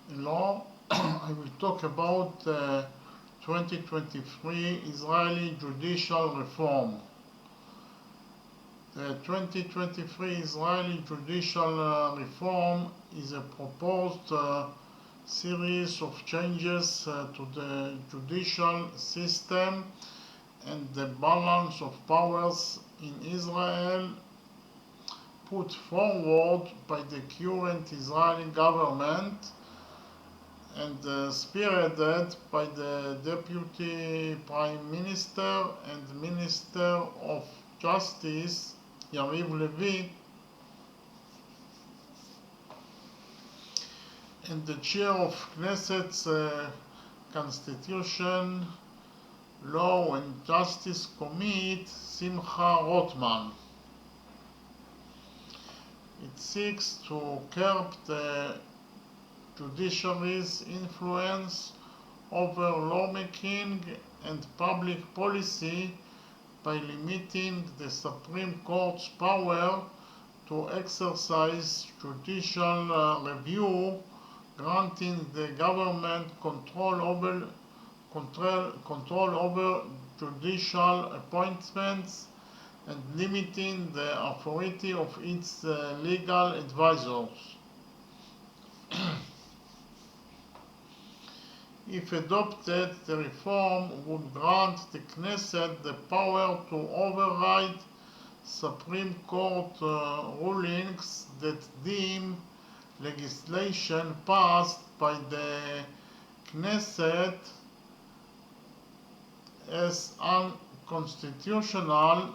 Hello, I will talk about 2023 Israeli judicial reform. The 2023 Israeli judicial reform is a proposed series of changes to the judicial system and the balance of powers in Israel put forward by the current Israeli government and spearheaded by the Deputy Prime Minister and Minister of Justice, Yariv Levy, and the Chair of Knesset's Constitution, Law and Justice Committee, Simcha Rotman. It seeks to curb the judiciary's influence over lawmaking and public policy by limiting the Supreme Court's power to exercise judicial review, granting the government control over judicial appointments and limiting the authority of its legal advisors. If adopted, the reform would grant the Knesset the power to override Supreme Court rulings that deem legislation passed by the Knesset as unconstitutional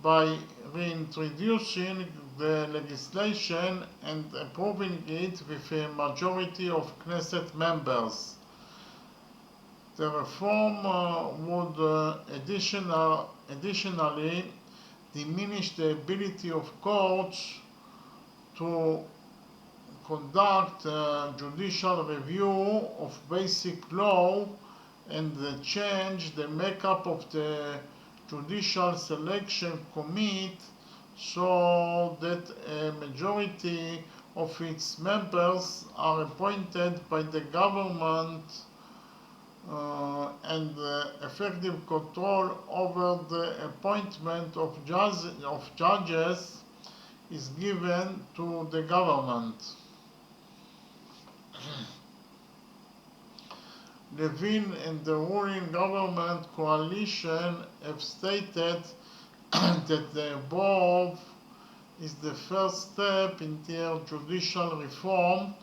by reintroducing the legislation and approving it with a majority of Knesset members. The reform would additionally diminish the ability of courts to conduct judicial review of basic law and change the makeup of the Judicial Selection Committee so that a majority of its members are appointed by the government and effective control over the appointment of judges is given to the government. Levin and the ruling government coalition have stated that the above is the first step in their judicial reform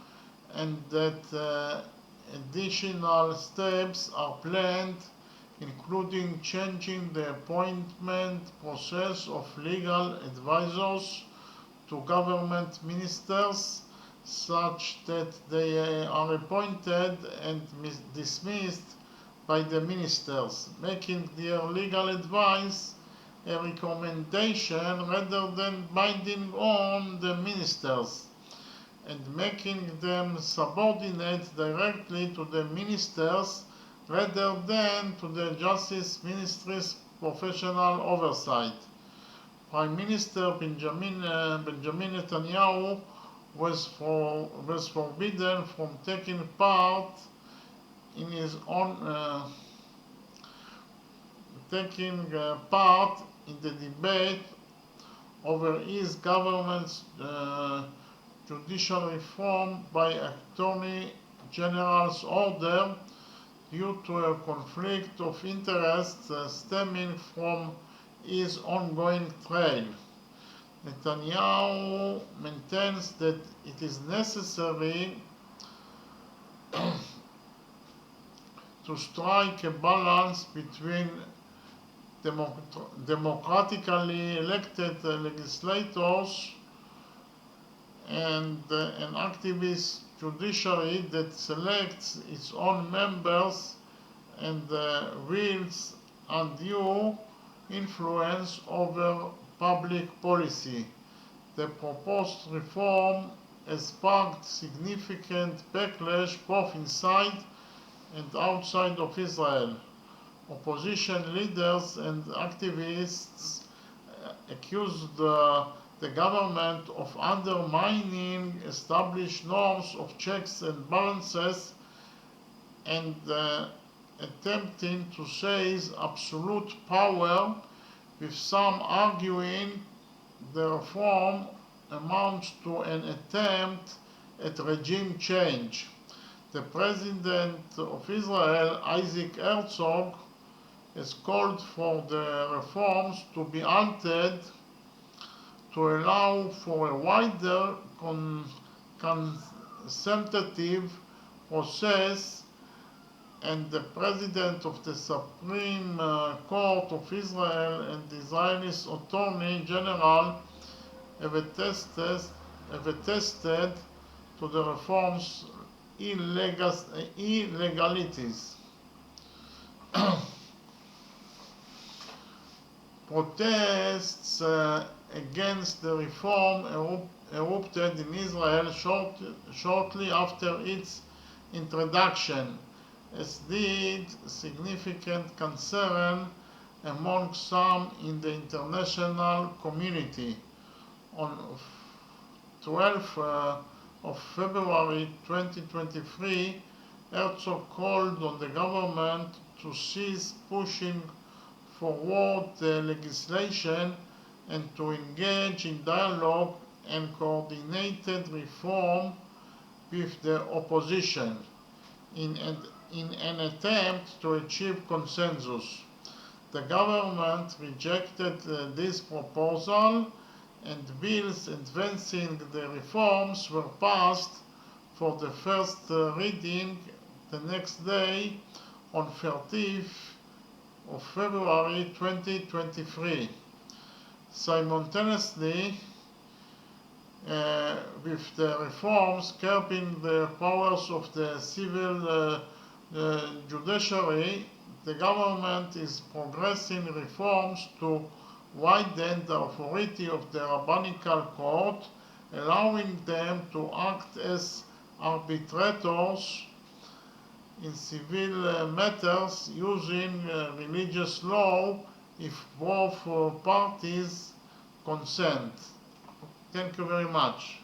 and that additional steps are planned, including changing the appointment process of legal advisors to government ministers such that they are appointed and dismissed by the ministers, making their legal advice a recommendation rather than binding on the ministers, and making them subordinate directly to the ministers rather than to the Justice Ministry's professional oversight. Prime Minister Benjamin Netanyahu was forbidden from taking part in his own part in the debate over his government's judicial reform by Attorney General's order due to a conflict of interest stemming from his ongoing trial. Netanyahu maintains that it is necessary to strike a balance between democratically elected legislators and an activist judiciary that selects its own members and wields undue influence over public policy. The proposed reform has sparked significant backlash both inside and outside of Israel. Opposition leaders and activists accused the government of undermining established norms of checks and balances and attempting to seize absolute power, with some arguing the reform amounts to an attempt at regime change. The President of Israel, Isaac Herzog, has called for the reforms to be altered to allow for a wider consultative process, and the President of the Supreme Court of Israel and the Israeli Attorney General have attested to the reforms' illegalities. Protests against the reform erupted in Israel shortly after its introduction, as did significant concern among some in the international community. On 12th of February 2023, Herzog called on the government to cease pushing forward the legislation and to engage in dialogue and coordinated reform with the opposition in an attempt to achieve consensus. The government rejected this proposal, and bills advancing the reforms were passed for the first reading the next day on 30th of February 2023. Simultaneously, with the reforms curbing the powers of the civil judiciary, the government is progressing reforms to widen the authority of the rabbinical court, allowing them to act as arbitrators in civil matters using religious law if both parties consent. Thank you very much.